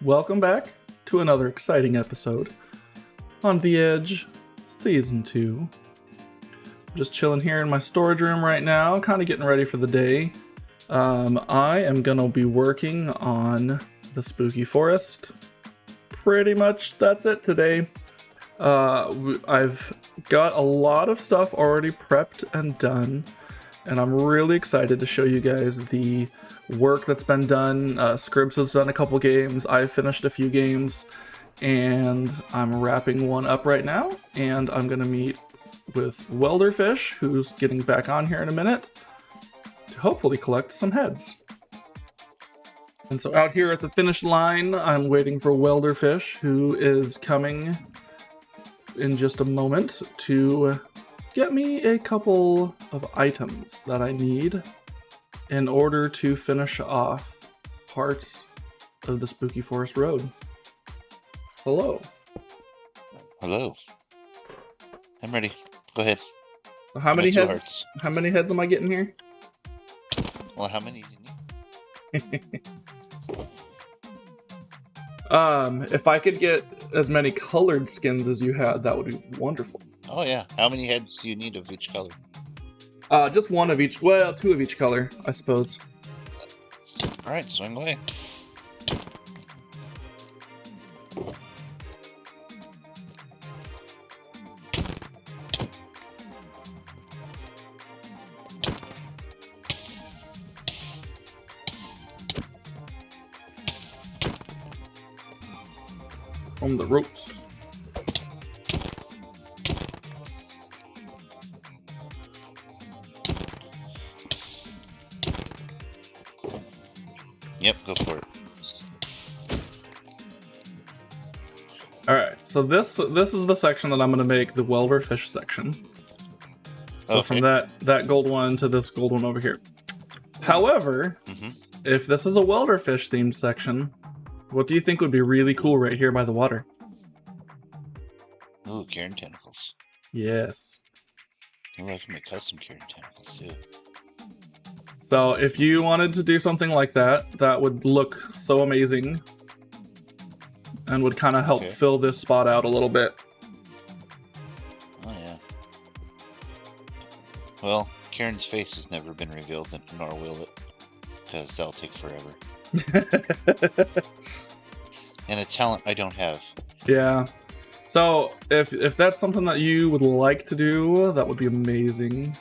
welcome back to another exciting episode on The Edge Season 2. I'm just chilling here in my storage room right now, kind of getting ready for the day. I am going to be working on the spooky forest. Pretty much that's it today. I've got a lot of stuff already prepped and done, and I'm really excited to show you guys the work that's been done. Scribs has done a couple games, I've finished a few games, and I'm wrapping one up right now, and I'm gonna meet with WelderFish, who's getting back on here in a minute, to hopefully collect some heads. And so out here at the finish line, I'm waiting for WelderFish, who is coming in just a moment to get me a couple of items that I need in order to finish off parts of the Spooky Forest Road. Hello. Hello. I'm ready. Go ahead. How many heads? How many heads am I getting here? Well, how many do you need? If I could get as many colored skins as you had, that would be wonderful. Oh yeah. How many heads do you need of each color? Just one of each. Well, two of each color, I suppose. All right, swing away. From the ropes. Yep, go for it. All right, so this is the section that I'm going to make the WelderFish section. So okay. From that gold one to this gold one over here. However, if this is a WelderFish themed section, what do you think would be really cool right here by the water? Ooh, Karen tentacles. Yes. Ooh, I can make custom Karen tentacles too. So if you wanted to do something like that, that would look so amazing and would kind of help fill this spot out a little bit. Oh yeah. Well, Karen's face has never been revealed, nor will it, because that'll take forever. And a talent I don't have. Yeah. So if that's something that you would like to do, that would be amazing.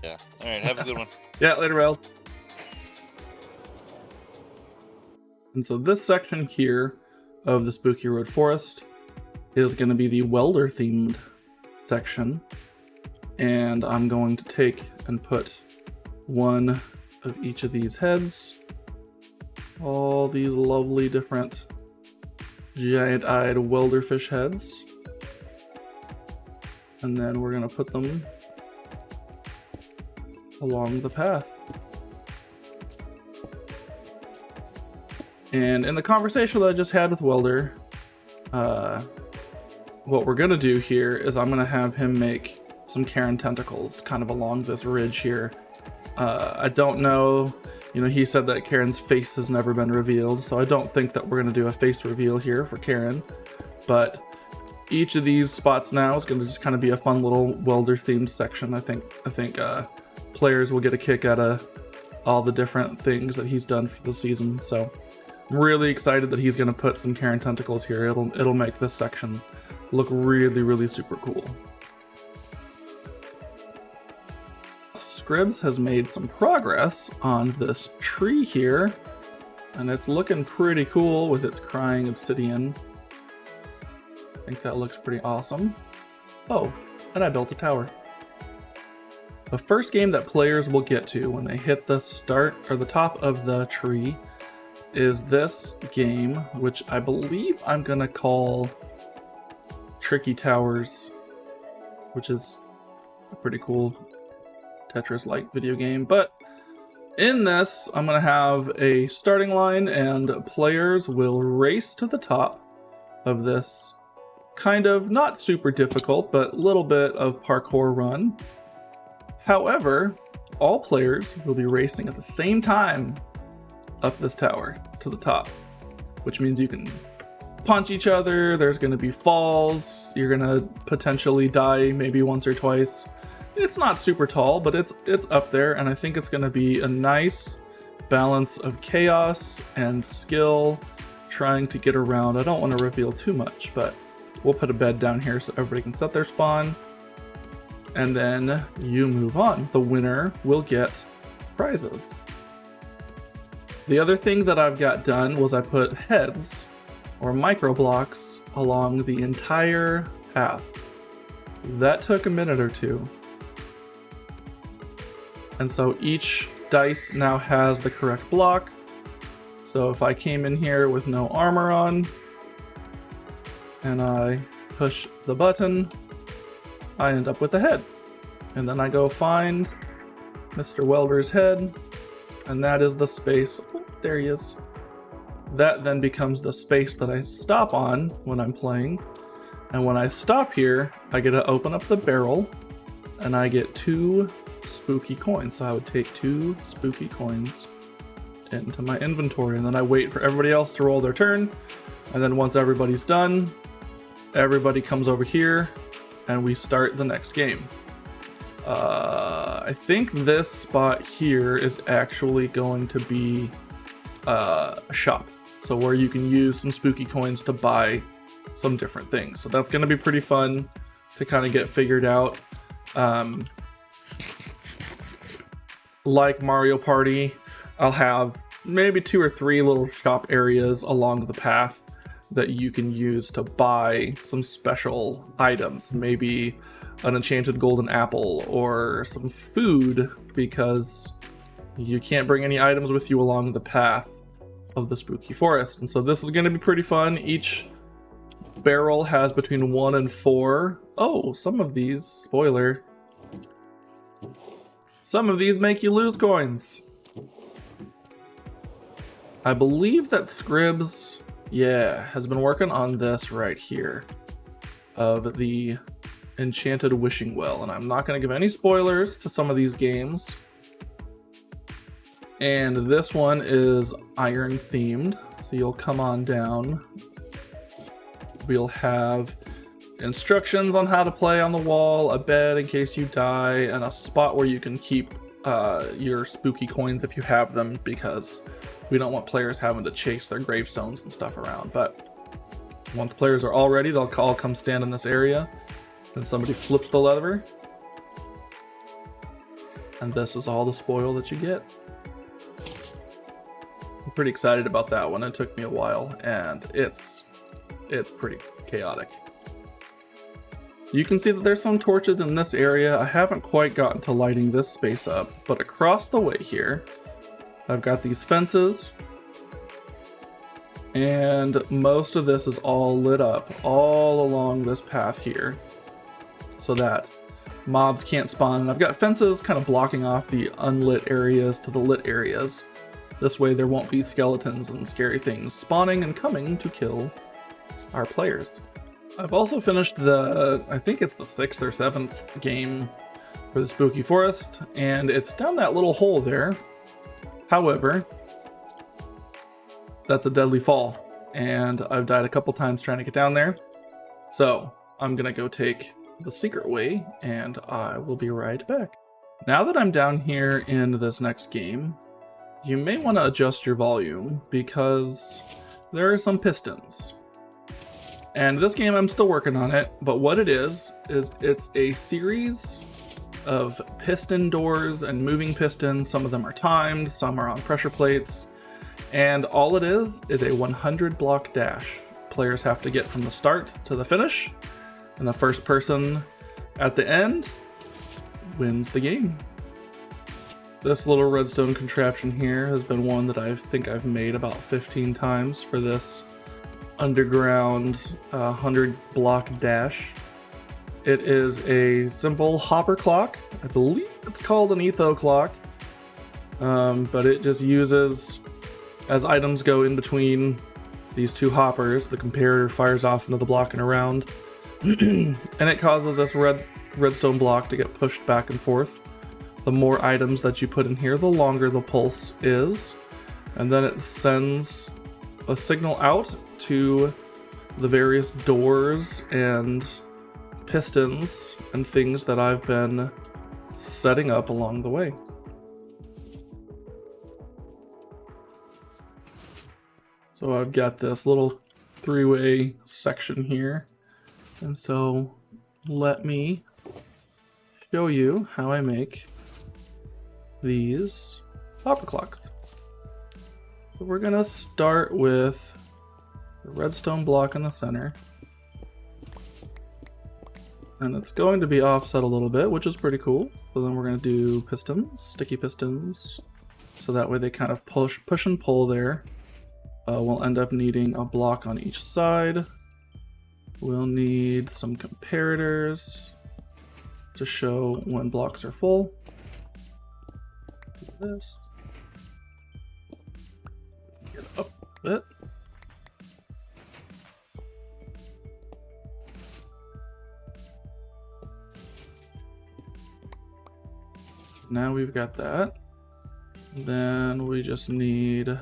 Yeah. All right. Have a good one. Yeah. Later, Rel. And so this section here of the Spooky Road Forest is going to be the welder themed section, and I'm going to take and put one of each of these heads. All the lovely different giant-eyed WelderFish heads. And then we're going to put them along the path. And in the conversation that I just had with Welder, what we're going to do here is I'm going to have him make some Karen tentacles kind of along this ridge here. I don't know... You know, he said that Karen's face has never been revealed, so I don't think that we're going to do a face reveal here for Karen. But each of these spots now is going to just kind of be a fun little welder-themed section. I think players will get a kick out of all the different things that he's done for the season. So I'm really excited that he's going to put some Karen tentacles here. It'll make this section look really, really super cool. Scribs has made some progress on this tree here, and it's looking pretty cool with its crying obsidian. I think that looks pretty awesome. Oh, and I built a tower. The first game that players will get to when they hit the start or the top of the tree is this game, which I believe I'm gonna call Tricky Towers, which is a pretty cool Tetris-like video game. But in this, I'm going to have a starting line, and players will race to the top of this kind of not super difficult, but little bit of parkour run. However, all players will be racing at the same time up this tower to the top. which means you can punch each other. There's going to be falls. You're going to potentially die maybe once or twice. It's not super tall, but it's up there, and I think it's going to be a nice balance of chaos and skill trying to get around. I don't want to reveal too much, but we'll put a bed down here so everybody can set their spawn, and then you move on. The winner will get prizes. The other thing that I've got done was I put heads or micro blocks along the entire path. That took a minute or two. And so each dice now has the correct block. So if I came in here with no armor on and I push the button, I end up with a head. And then I go find Mr. Welder's head, and that is the space. Oh, there he is. That then becomes the space that I stop on when I'm playing. And when I stop here, I get to open up the barrel and I get 2 spooky coins. So I would take 2 spooky coins into my inventory, and then I wait for everybody else to roll their turn. And then once everybody's done, everybody comes over here and we start the next game. I think this spot here is actually going to be a shop. So where you can use some spooky coins to buy some different things. So that's going to be pretty fun to kind of get figured out. Like Mario Party, I'll have maybe 2 or 3 little shop areas along the path that you can use to buy some special items. Maybe an enchanted golden apple or some food, because you can't bring any items with you along the path of the spooky forest. And so this is going to be pretty fun. Each barrel has between 1 and 4. Oh, some of these, spoiler, some of these make you lose coins. I believe that Scribbs, has been working on this right here of the enchanted wishing well, and I'm not going to give any spoilers to some of these games. And this one is iron themed, so you'll come on down. We'll have instructions on how to play on the wall, a bed in case you die, and a spot where you can keep your spooky coins if you have them, because we don't want players having to chase their gravestones and stuff around. But once players are all ready, they'll all come stand in this area. Then somebody flips the lever, and this is all the spoil that you get. I'm pretty excited about that one. It took me a while, and it's pretty chaotic. You can see that there's some torches in this area. I haven't quite gotten to lighting this space up, but across the way here, I've got these fences, and most of this is all lit up all along this path here, so that mobs can't spawn. And I've got fences kind of blocking off the unlit areas to the lit areas. This way there won't be skeletons and scary things spawning and coming to kill our players. I've also finished I think it's the 6th or 7th game for the Spooky Forest, and it's down that little hole there. However, that's a deadly fall, and I've died a couple times trying to get down there. So I'm gonna go take the secret way, and I will be right back. Now that I'm down here in this next game, you may want to adjust your volume because there are some pistons. And this game, I'm still working on it, but what it is it's a series of piston doors and moving pistons. Some of them are timed, some are on pressure plates, and all it is a 100 block dash. Players have to get from the start to the finish, and the first person at the end wins the game. This little redstone contraption here has been one that I think I've made about 15 times for this underground 100 block dash. It is a simple hopper clock. I believe it's called an etho clock, but it just uses, as items go in between these 2 hoppers, the comparator fires off into the block and around, and it causes this redstone block to get pushed back and forth. The more items that you put in here, the longer the pulse is, and then it sends a signal out to the various doors and pistons and things that I've been setting up along the way. So I've got this little three-way section here, and so let me show you how I make these hopper clocks. So we're gonna start with the redstone block in the center, and it's going to be offset a little bit, which is pretty cool. So then we're gonna do pistons, sticky pistons, so that way they kind of push and pull there. We'll end up needing a block on each side. We'll need some comparators to show when blocks are full. Do this. Get up a bit. Now we've got that. Then we just need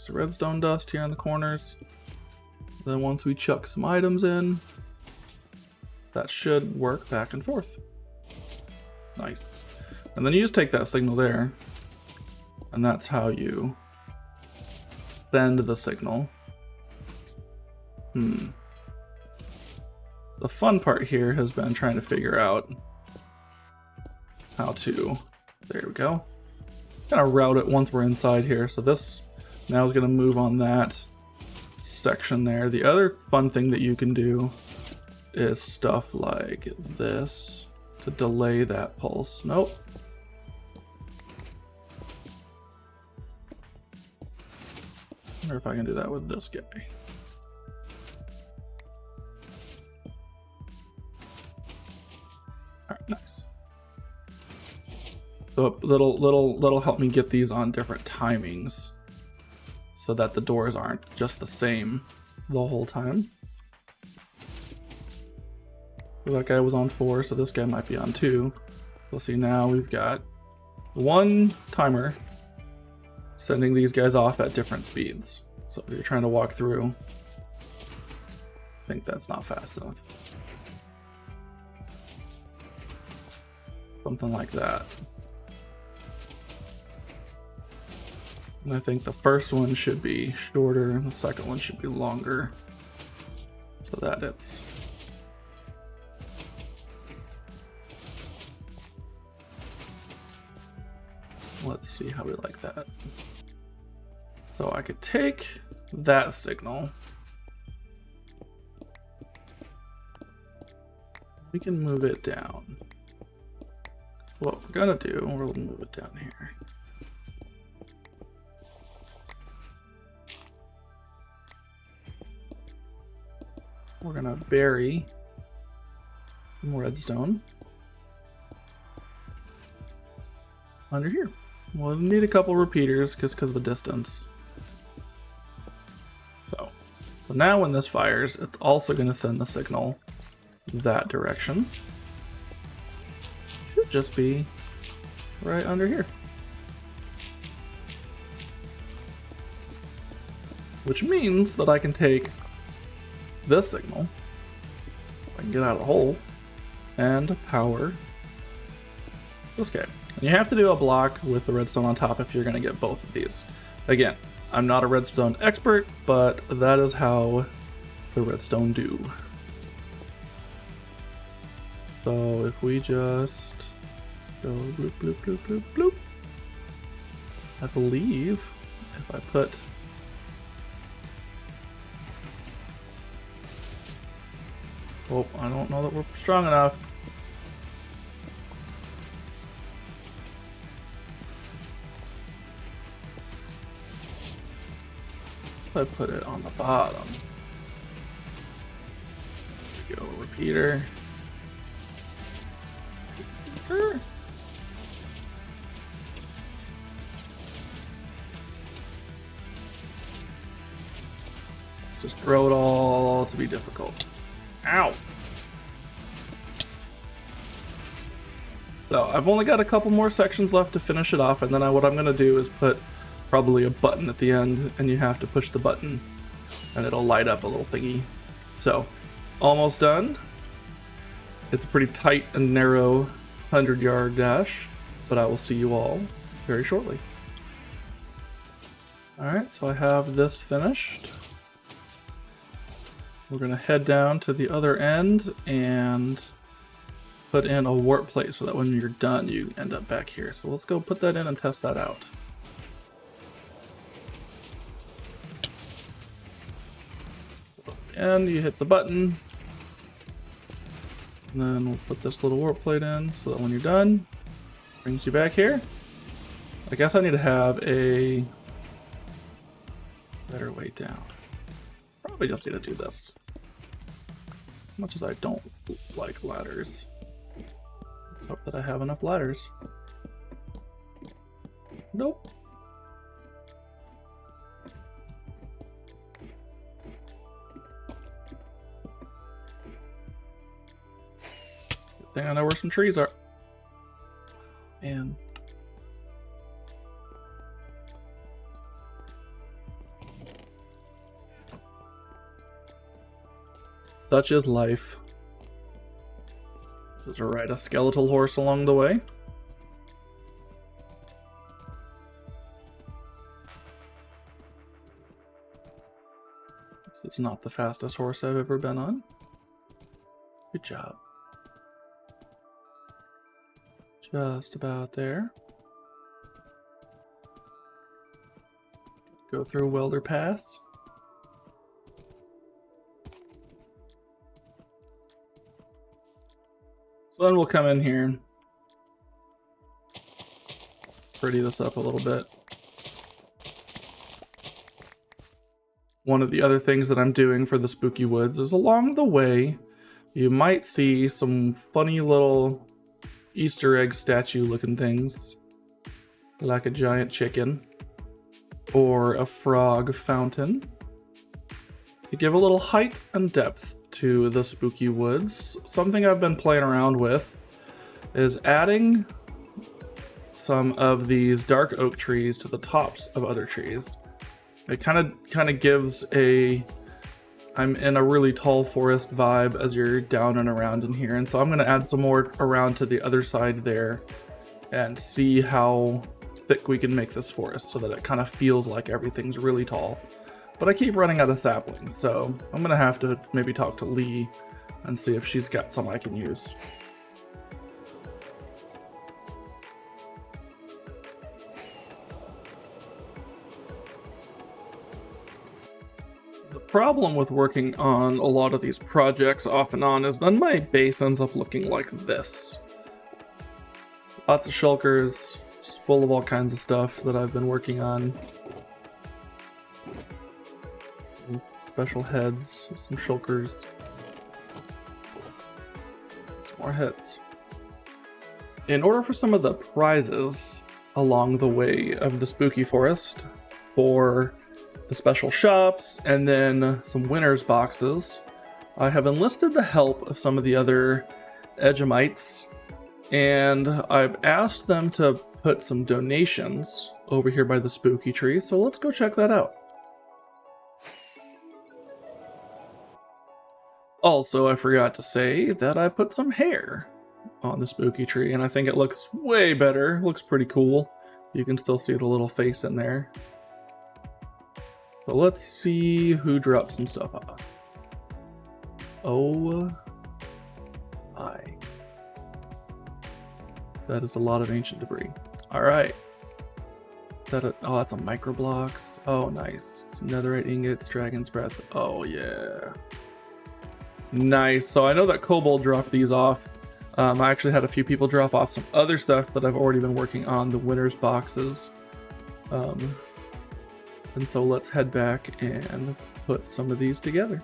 some redstone dust here in the corners. Then once we chuck some items in, that should work back and forth. Nice. And then you just take that signal there, and that's how you send the signal. The fun part here has been trying to figure out how to, there we go, kind of route it once we're inside here. So this now is going to move on that section there. The other fun thing that you can do is stuff like this to delay that pulse. Nope. I wonder if I can do that with this guy. All right, nice. So that'll help me get these on different timings, so that the doors aren't just the same the whole time. That guy was on 4, so this guy might be on 2. We'll see now we've got one timer sending these guys off at different speeds. So if you're trying to walk through, I think that's not fast enough. Something like that. And I think the first one should be shorter and the second one should be longer, so that it's let's see how we like that. So I could take that signal, we can move it down. What we're gonna do, we're gonna move it down here. We're gonna bury some redstone under here. We'll need a couple repeaters just because of the distance. So now when this fires, it's also going to send the signal that direction. Should just be right under here. Which means that I can take this signal, I can get out of the hole, and power this guy. And you have to do a block with the redstone on top if you're going to get both of these. Again, I'm not a redstone expert, but that is how the redstone do. So if we just go bloop, bloop, bloop, bloop, bloop. I believe if I put oh, I don't know that we're strong enough. I put it on the bottom. There we go, repeater. Repeater. Just throw it all to be difficult. Ow! So I've only got a couple more sections left to finish it off, and then what I'm going to do is put probably a button at the end, and you have to push the button and it'll light up a little thingy. So, almost done. It's a pretty tight and narrow 100-yard dash, but I will see you all very shortly. Alright, so I have this finished. We're going to head down to the other end and put in a warp plate so that when you're done you end up back here. So let's go put that in and test that out. And you hit the button. And then we'll put this little warp plate in so that when you're done, it brings you back here. I guess I need to have a better way down. Probably just need to do this. As much as I don't like ladders. Hope that I have enough ladders. Nope. Good thing I know where some trees are. Man. Such is life. Just ride a skeletal horse along the way. This is not the fastest horse I've ever been on. Good job. Just about there. Go through Welder Pass. So then we'll come in here and pretty this up a little bit. One of the other things that I'm doing for the Spooky Woods is along the way, you might see some funny little Easter egg statue looking things, like a giant chicken or a frog fountain, to give a little height and depth to the Spooky Woods. Something I've been playing around with is adding some of these dark oak trees to the tops of other trees. It kind of gives a I'm in a really tall forest vibe as you're down and around in here, and so I'm going to add some more around to the other side there and see how thick we can make this forest so that it kind of feels like everything's really tall. But I keep running out of saplings, so I'm going to have to maybe talk to Lee and see if she's got some I can use. The problem with working on a lot of these projects off and on is then my base ends up looking like this. Lots of shulkers, just full of all kinds of stuff that I've been working on. Special heads, some shulkers, some more heads. In order for some of the prizes along the way of the Spooky Forest, for the special shops and then some winners boxes, I have enlisted the help of some of the other Edgemites, and I've asked them to put some donations over here by the spooky tree, so let's go check that out. Also, I forgot to say that I put some hair on the spooky tree, and I think it looks way better. It looks pretty cool. You can still see the little face in there. So let's see who dropped some stuff off. Oh my. That is a lot of ancient debris. Alright. Oh, that's a microblocks. Oh, nice. Some netherite ingots, dragon's breath. Oh, yeah. Nice. So I know that Kobold dropped these off. I actually had a few people drop off some other stuff that I've already been working on, the winners boxes. And so let's head back and put some of these together.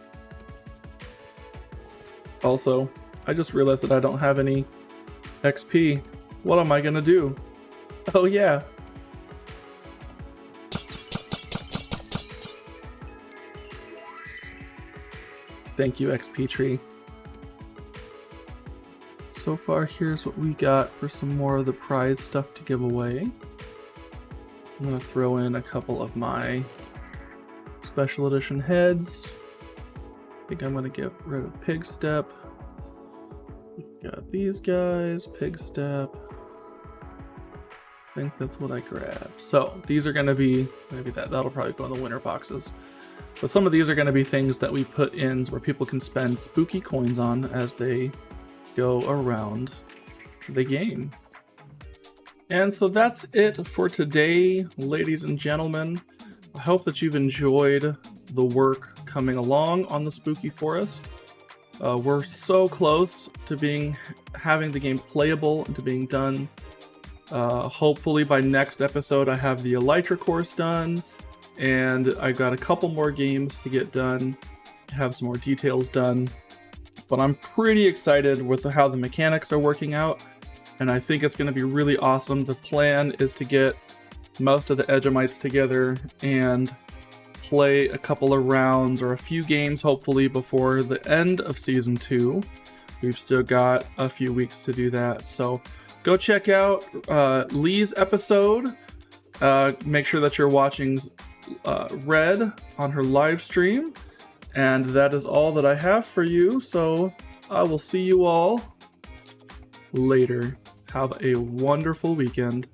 Also, I just realized that I don't have any XP. What am I gonna do? Oh yeah. Thank you, XP tree. So far, here's what we got for some more of the prize stuff to give away. I'm gonna throw in a couple of my special edition heads. I think I'm gonna get rid of Pig Step. Got these guys, Pig Step. I think that's what I grabbed. So these are gonna be, maybe that'll probably go in the winter boxes. But some of these are gonna be things that we put in where people can spend spooky coins on as they go around the game. And so that's it for today, ladies and gentlemen. I hope that you've enjoyed the work coming along on the Spooky Forest. We're so close to having the game playable and to being done. Hopefully by next episode I have the Elytra course done, and I got a couple more games to get done, have some more details done. But I'm pretty excited with how the mechanics are working out, and I think it's going to be really awesome. The plan is to get most of the Edgemites together and play a couple of rounds or a few games hopefully before the end of Season 2. We've still got a few weeks to do that, so go check out Lee's episode. Make sure that you're watching Red on her live stream. And that is all that I have for you, so I will see you all later. Have a wonderful weekend.